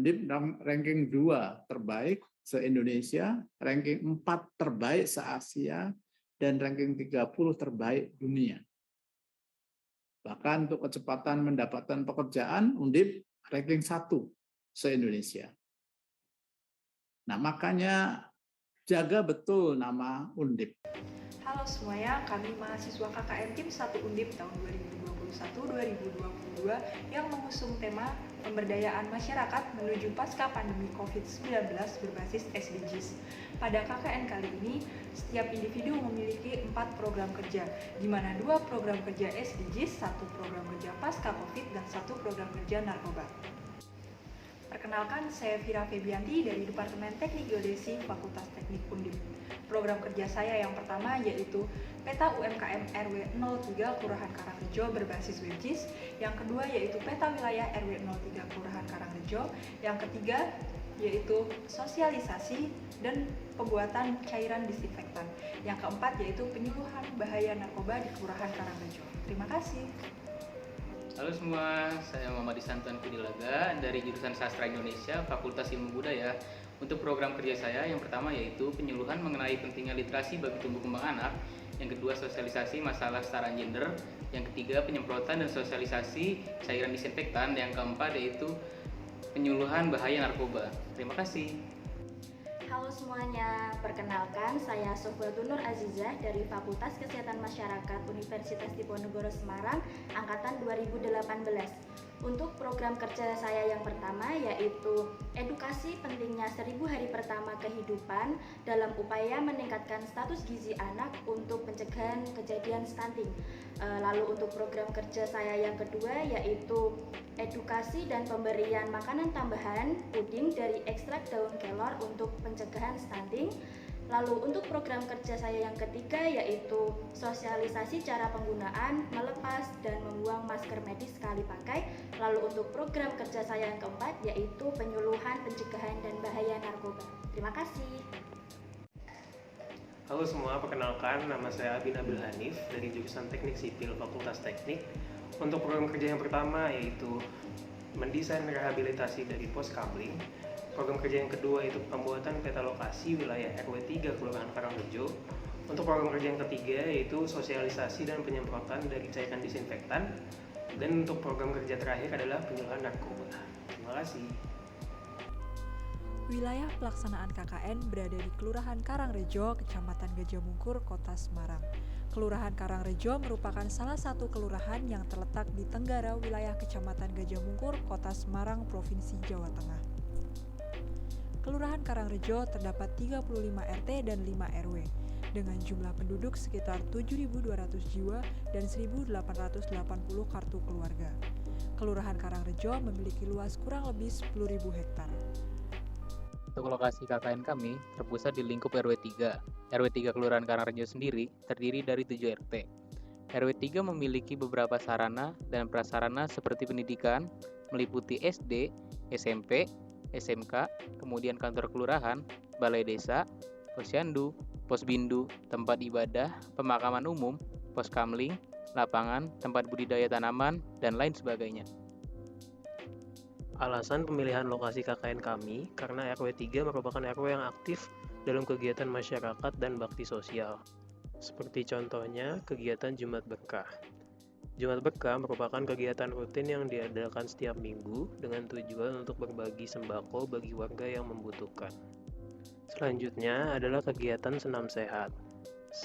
Undip ranking 2 terbaik se-Indonesia, ranking 4 terbaik se-Asia, dan ranking 30 terbaik dunia. Bahkan untuk kecepatan mendapatkan pekerjaan, Undip ranking 1 se-Indonesia. Nah, makanya jaga betul nama Undip. Halo semuanya, kami mahasiswa KKN Tim 1 Undip tahun 2021-2022 yang mengusung tema pemberdayaan masyarakat menuju pasca pandemi COVID-19 berbasis SDGs. Pada KKN kali ini, setiap individu memiliki 4 program kerja, di mana 2 program kerja SDGs, 1 program kerja pasca COVID, dan 1 program kerja narkoba. Perkenalkan, saya Vira Febianti dari Departemen Teknik Geodesi Fakultas Teknik Undip. Program kerja saya yang pertama yaitu Peta UMKM RW 03 Kelurahan Karangrejo berbasis WebGIS. Yang kedua yaitu Peta Wilayah RW 03 Kelurahan Karangrejo. Yang ketiga yaitu sosialisasi dan pembuatan cairan disinfektan. Yang keempat yaitu penyuluhan bahaya narkoba di Kelurahan Karangrejo. Terima kasih. Halo semua, saya Muhammad Isantuan Kudilaga dari jurusan Sastra Indonesia, Fakultas Ilmu Budaya. Untuk program kerja saya yang pertama yaitu penyuluhan mengenai pentingnya literasi bagi tumbuh kembang anak. Yang kedua sosialisasi masalah kesetaraan gender. Yang ketiga penyemprotan dan sosialisasi cairan disinfektan. Yang keempat yaitu penyuluhan bahaya narkoba. Terima kasih. Halo semuanya, perkenalkan saya Sofwatul Nur Azizah dari Fakultas Kesehatan Masyarakat Universitas Diponegoro Semarang, Angkatan 2018. Untuk program kerja saya yang pertama yaitu edukasi pentingnya 1000 hari pertama kehidupan dalam upaya meningkatkan status gizi anak untuk pencegahan kejadian stunting. Lalu untuk program kerja saya yang kedua yaitu edukasi dan pemberian makanan tambahan puding dari ekstrak daun kelor untuk pencegahan stunting. Lalu untuk program kerja saya yang ketiga yaitu sosialisasi cara penggunaan, melepas, dan membuang masker medis sekali pakai. Lalu untuk program kerja saya yang keempat yaitu penyuluhan, pencegahan, dan bahaya narkoba. Terima kasih. Halo semua, perkenalkan nama saya Abi Nabil Hanif dari jurusan Teknik Sipil Fakultas Teknik. Untuk program kerja yang pertama yaitu mendesain rehabilitasi dari pos kabling. Program kerja yang kedua itu pembuatan peta lokasi wilayah RW 3 Kelurahan Karangrejo. Untuk program kerja yang ketiga yaitu sosialisasi dan penyemprotan dari cairan disinfektan. Dan untuk program kerja terakhir adalah penyuluhan narkoba. Terima kasih. Wilayah pelaksanaan KKN berada di Kelurahan Karangrejo, Kecamatan Gajah Mungkur, Kota Semarang. Kelurahan Karangrejo merupakan salah satu kelurahan yang terletak di tenggara wilayah Kecamatan Gajah Mungkur, Kota Semarang, Provinsi Jawa Tengah. Kelurahan Karangrejo terdapat 35 RT dan 5 RW, dengan jumlah penduduk sekitar 7.200 jiwa dan 1.880 kartu keluarga. Kelurahan Karangrejo memiliki luas kurang lebih 10.000 hektar. Untuk lokasi KKN kami terpusat di lingkup RW 3. RW 3 Kelurahan Karangrejo sendiri terdiri dari 7 RT. RW 3 memiliki beberapa sarana dan prasarana seperti pendidikan, meliputi SD, SMP, SMK, kemudian kantor kelurahan, balai desa, posyandu, posbindu, tempat ibadah, pemakaman umum, pos kamling, lapangan, tempat budidaya tanaman, dan lain sebagainya. Alasan pemilihan lokasi KKN kami karena RW 3 merupakan RW yang aktif dalam kegiatan masyarakat dan bakti sosial. Seperti contohnya kegiatan Jumat Berkah. Jumat Berkah merupakan kegiatan rutin yang diadakan setiap minggu dengan tujuan untuk berbagi sembako bagi warga yang membutuhkan. Selanjutnya adalah kegiatan senam sehat.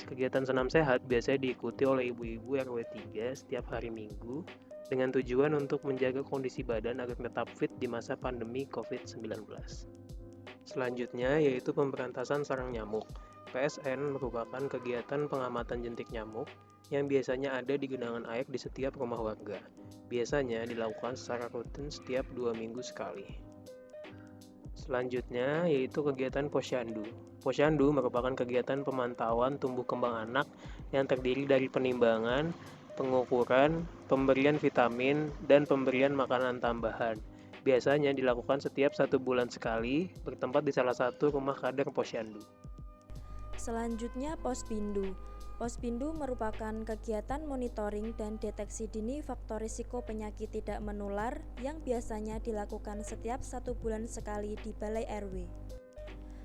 Kegiatan senam sehat biasanya diikuti oleh ibu-ibu RW 3 setiap hari Minggu dengan tujuan untuk menjaga kondisi badan agar tetap fit di masa pandemi COVID-19. Selanjutnya yaitu pemberantasan sarang nyamuk. PSN merupakan kegiatan pengamatan jentik nyamuk yang biasanya ada di genangan air di setiap rumah warga. Biasanya dilakukan secara rutin setiap 2 minggu sekali. Selanjutnya yaitu kegiatan posyandu. Posyandu merupakan kegiatan pemantauan tumbuh kembang anak yang terdiri dari penimbangan, pengukuran, pemberian vitamin, dan pemberian makanan tambahan. Biasanya dilakukan setiap 1 bulan sekali, bertempat di salah satu rumah kader posyandu. Selanjutnya posbindu. Pospindu merupakan kegiatan monitoring dan deteksi dini faktor risiko penyakit tidak menular yang biasanya dilakukan setiap 1 bulan sekali di Balai RW.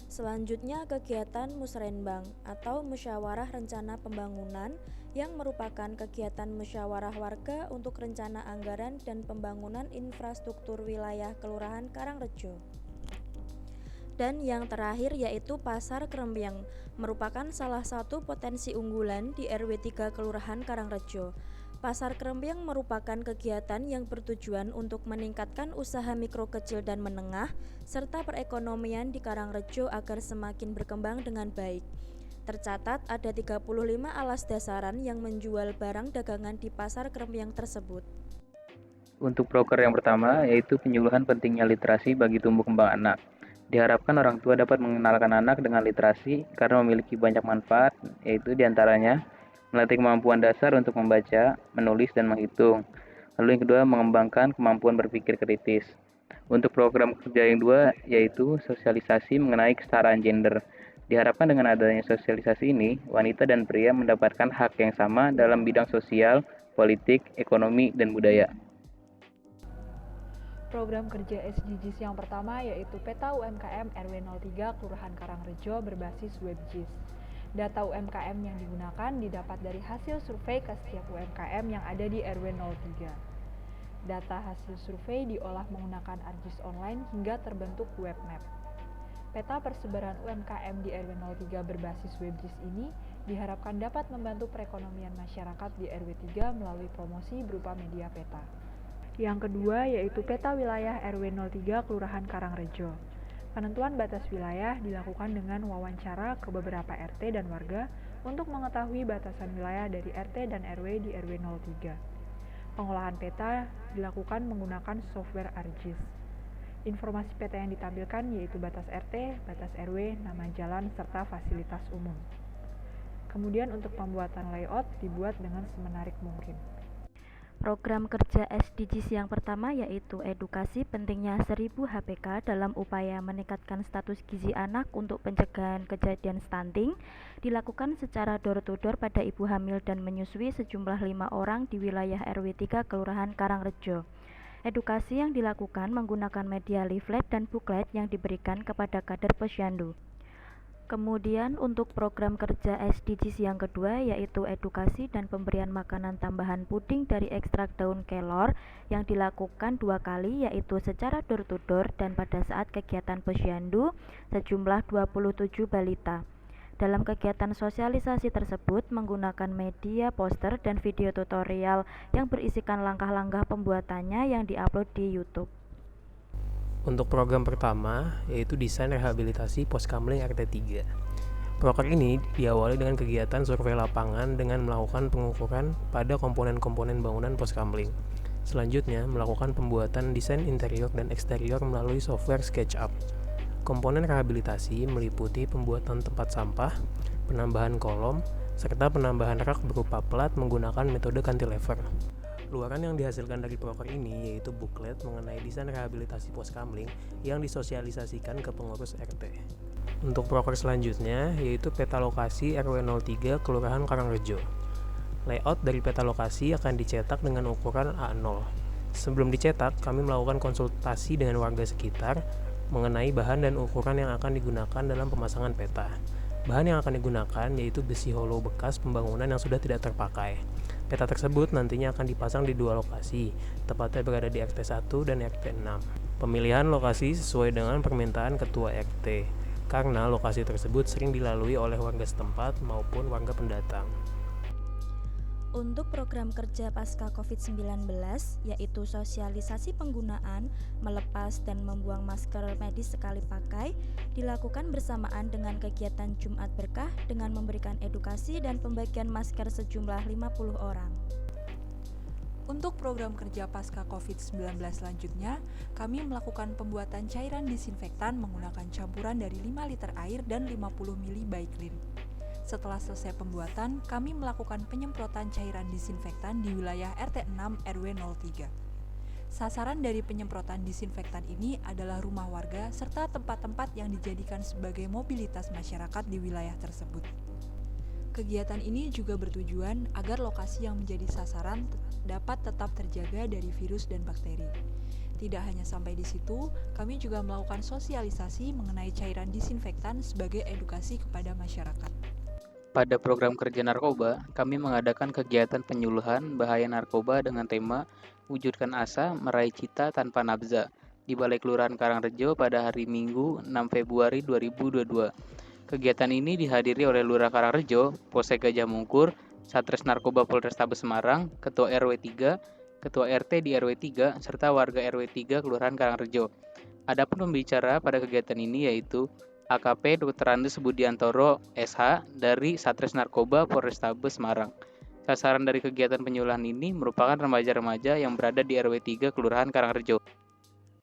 Selanjutnya kegiatan Musrenbang atau Musyawarah Rencana Pembangunan yang merupakan kegiatan musyawarah warga untuk rencana anggaran dan pembangunan infrastruktur wilayah Kelurahan Karangrejo. Dan yang terakhir yaitu Pasar Krembyang, merupakan salah satu potensi unggulan di RW 3 Kelurahan Karangrejo. Pasar Krembyang merupakan kegiatan yang bertujuan untuk meningkatkan usaha mikro kecil dan menengah, serta perekonomian di Karangrejo agar semakin berkembang dengan baik. Tercatat ada 35 alas dasaran yang menjual barang dagangan di Pasar Krembyang tersebut. Untuk proker yang pertama, yaitu penyuluhan pentingnya literasi bagi tumbuh kembang anak. Diharapkan orang tua dapat mengenalkan anak dengan literasi karena memiliki banyak manfaat, yaitu diantaranya melatih kemampuan dasar untuk membaca, menulis, dan menghitung. Lalu yang kedua, mengembangkan kemampuan berpikir kritis. Untuk program kerja yang kedua, yaitu sosialisasi mengenai kesetaraan gender. Diharapkan dengan adanya sosialisasi ini, wanita dan pria mendapatkan hak yang sama dalam bidang sosial, politik, ekonomi, dan budaya. Program kerja SDGs yang pertama yaitu Peta UMKM RW 03 Kelurahan Karangrejo berbasis WebGIS. Data UMKM yang digunakan didapat dari hasil survei ke setiap UMKM yang ada di RW 03. Data hasil survei diolah menggunakan ArcGIS online hingga terbentuk web map. Peta persebaran UMKM di RW 03 berbasis WebGIS ini diharapkan dapat membantu perekonomian masyarakat di RW 3 melalui promosi berupa media peta. Yang kedua yaitu Peta Wilayah RW 03 Kelurahan Karangrejo. Penentuan batas wilayah dilakukan dengan wawancara ke beberapa RT dan warga untuk mengetahui batasan wilayah dari RT dan RW di RW 03. Pengolahan peta dilakukan menggunakan software ArcGIS. Informasi peta yang ditampilkan yaitu batas RT, batas RW, nama jalan, serta fasilitas umum. Kemudian untuk pembuatan layout dibuat dengan semenarik mungkin. Program kerja SDGs yang pertama yaitu edukasi pentingnya 1000 HPK dalam upaya meningkatkan status gizi anak untuk pencegahan kejadian stunting dilakukan secara door-to-door pada ibu hamil dan menyusui sejumlah 5 orang di wilayah RW 3 Kelurahan Karangrejo. Edukasi yang dilakukan menggunakan media leaflet dan booklet yang diberikan kepada kader posyandu. Kemudian untuk program kerja SDGs yang kedua yaitu edukasi dan pemberian makanan tambahan puding dari ekstrak daun kelor yang dilakukan 2 kali yaitu secara door-to-door dan pada saat kegiatan posyandu sejumlah 27 balita. Dalam kegiatan sosialisasi tersebut menggunakan media poster dan video tutorial yang berisikan langkah-langkah pembuatannya yang diupload di YouTube. Untuk program pertama, yaitu desain rehabilitasi Poskamling RT 3. Proker ini diawali dengan kegiatan survei lapangan dengan melakukan pengukuran pada komponen-komponen bangunan Poskamling. Selanjutnya, melakukan pembuatan desain interior dan eksterior melalui software SketchUp. Komponen rehabilitasi meliputi pembuatan tempat sampah, penambahan kolom, serta penambahan rak berupa plat menggunakan metode cantilever. Luaran yang dihasilkan dari proker ini yaitu buklet mengenai desain rehabilitasi Poskamling yang disosialisasikan ke pengurus RT. Untuk proker selanjutnya yaitu peta lokasi RW 03 Kelurahan Karangrejo. Layout dari peta lokasi akan dicetak dengan ukuran A0. Sebelum dicetak, kami melakukan konsultasi dengan warga sekitar mengenai bahan dan ukuran yang akan digunakan dalam pemasangan peta. Bahan yang akan digunakan yaitu besi hollow bekas pembangunan yang sudah tidak terpakai. Peta tersebut nantinya akan dipasang di 2 lokasi, tepatnya berada di RT 1 dan RT 6. Pemilihan lokasi sesuai dengan permintaan ketua RT, karena lokasi tersebut sering dilalui oleh warga setempat maupun warga pendatang. Untuk program kerja pasca COVID-19, yaitu sosialisasi penggunaan, melepas dan membuang masker medis sekali pakai, dilakukan bersamaan dengan kegiatan Jumat Berkah dengan memberikan edukasi dan pembagian masker sejumlah 50 orang. Untuk program kerja pasca COVID-19 selanjutnya, kami melakukan pembuatan cairan disinfektan menggunakan campuran dari 5 liter air dan 50 ml Baiklin. Setelah selesai pembuatan, kami melakukan penyemprotan cairan disinfektan di wilayah RT 6 RW 03. Sasaran dari penyemprotan disinfektan ini adalah rumah warga serta tempat-tempat yang dijadikan sebagai mobilitas masyarakat di wilayah tersebut. Kegiatan ini juga bertujuan agar lokasi yang menjadi sasaran dapat tetap terjaga dari virus dan bakteri. Tidak hanya sampai di situ, kami juga melakukan sosialisasi mengenai cairan disinfektan sebagai edukasi kepada masyarakat. Pada program kerja narkoba, kami mengadakan kegiatan penyuluhan bahaya narkoba dengan tema Wujudkan Asa Meraih Cita Tanpa Nabza di Balai Kelurahan Karangrejo pada hari Minggu 6 Februari 2022. Kegiatan ini dihadiri oleh Lurah Karangrejo, Polsek Gajah Mungkur, Satres Narkoba Polrestabes Semarang, Ketua RW 3, Ketua RT di RW 3, serta warga RW 3 Kelurahan Karangrejo. Adapun pembicara pada kegiatan ini yaitu AKP Dr. Andes Budiantoro, SH, dari Satres Narkoba Polrestabes Semarang. Sasaran dari kegiatan penyuluhan ini merupakan remaja-remaja yang berada di RW 3 Kelurahan Karangrejo.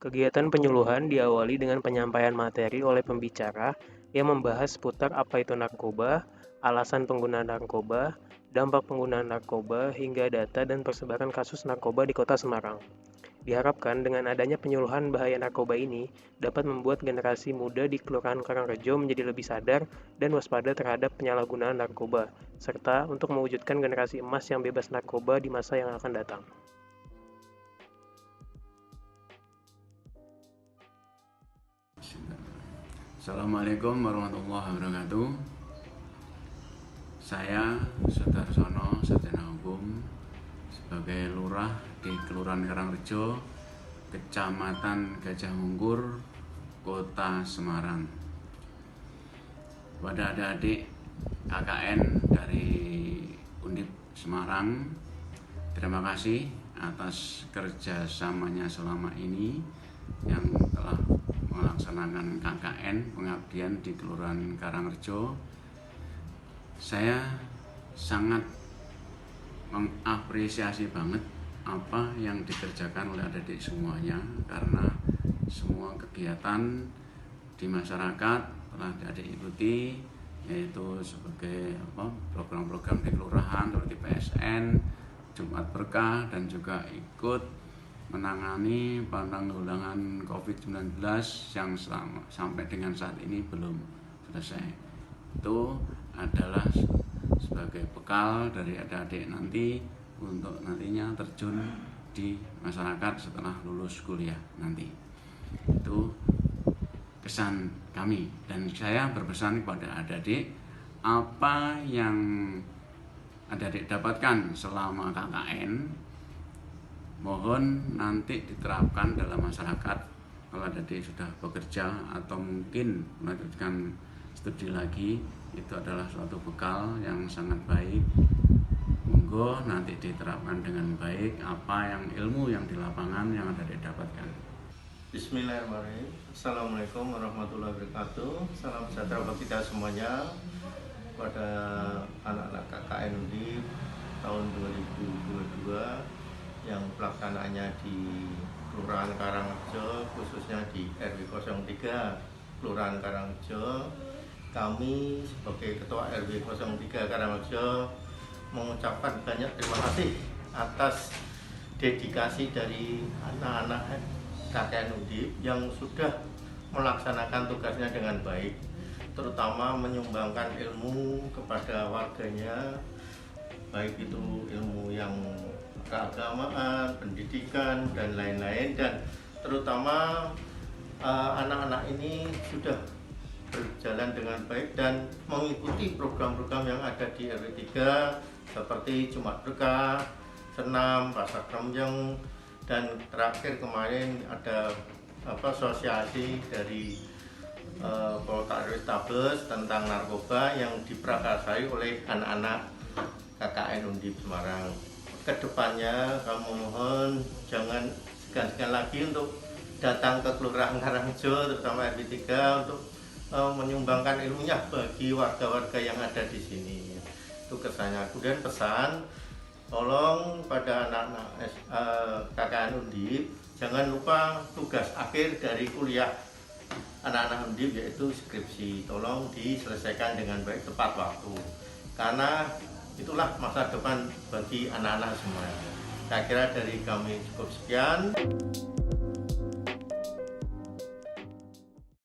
Kegiatan penyuluhan diawali dengan penyampaian materi oleh pembicara yang membahas seputar apa itu narkoba, alasan penggunaan narkoba, dampak penggunaan narkoba, hingga data dan persebaran kasus narkoba di Kota Semarang. Diharapkan dengan adanya penyuluhan bahaya narkoba ini dapat membuat generasi muda di Kelurahan Karangrejo menjadi lebih sadar dan waspada terhadap penyalahgunaan narkoba, serta untuk mewujudkan generasi emas yang bebas narkoba di masa yang akan datang. Assalamualaikum warahmatullahi wabarakatuh. Saya Sudarsono Sarjana Hukum sebagai lurah di Kelurahan Karangrejo, Kecamatan Gajah Mungkur, Kota Semarang. Pada adik-adik KKN dari Undip Semarang, terima kasih atas kerjasamanya selama ini yang telah melaksanakan KKN pengabdian di Kelurahan Karangrejo. Saya sangat mengapresiasi banget apa yang dikerjakan oleh adik-adik semuanya, karena semua kegiatan di masyarakat telah adik ikuti, yaitu sebagai program-program di kelurahan seperti PSN, Jumat Berkah, dan juga ikut menangani penanggulangan COVID-19 yang sampai dengan saat ini belum selesai. Itu adalah sebagai bekal dari adik-adik nanti untuk nantinya terjun di masyarakat setelah lulus kuliah nanti. Itu kesan kami, dan saya berpesan kepada adik-adik, apa yang adik-adik dapatkan selama KKN mohon nanti diterapkan dalam masyarakat. Kalau adik-adik sudah bekerja atau mungkin melanjutkan studi lagi, itu adalah suatu bekal yang sangat baik. Monggo nanti diterapkan dengan baik apa yang ilmu yang di lapangan yang adik-adik dapatkan. Bismillahirrahmanirrahim. Assalamualaikum warahmatullahi wabarakatuh. Salam sejahtera bagi kita semuanya. Pada anak-anak KKN Undip tahun 2022 yang pelaksanaannya di Kelurahan Karangrejo, khususnya di RW 03 Kelurahan Karangrejo, kami sebagai Ketua RW 03 Karangrejo mengucapkan banyak terima kasih atas dedikasi dari anak-anak KKN Undip yang sudah melaksanakan tugasnya dengan baik, terutama menyumbangkan ilmu kepada warganya, baik itu ilmu yang keagamaan, pendidikan, dan lain-lain. Dan terutama anak-anak ini sudah berjalan dengan baik dan mengikuti program-program yang ada di RW 3 seperti Jumat Berkah, Senam, Pasak Remjeng, dan terakhir kemarin ada asosiasi dari Polrestabes tentang narkoba yang diprakarsai oleh anak-anak KKN Undip Semarang. Kedepannya kami mohon jangan segan-segan lagi untuk datang ke Kelurahan Karangrejo, terutama RW 3, untuk menyumbangkan ilmunya bagi warga-warga yang ada di sini. Itu kesannya. Kemudian pesan, tolong pada anak-anak KKN Undip jangan lupa tugas akhir dari kuliah anak-anak Undip, yaitu skripsi. Tolong diselesaikan dengan baik, tepat waktu, karena itulah masa depan bagi anak-anak semua. Saya kira dari kami cukup sekian.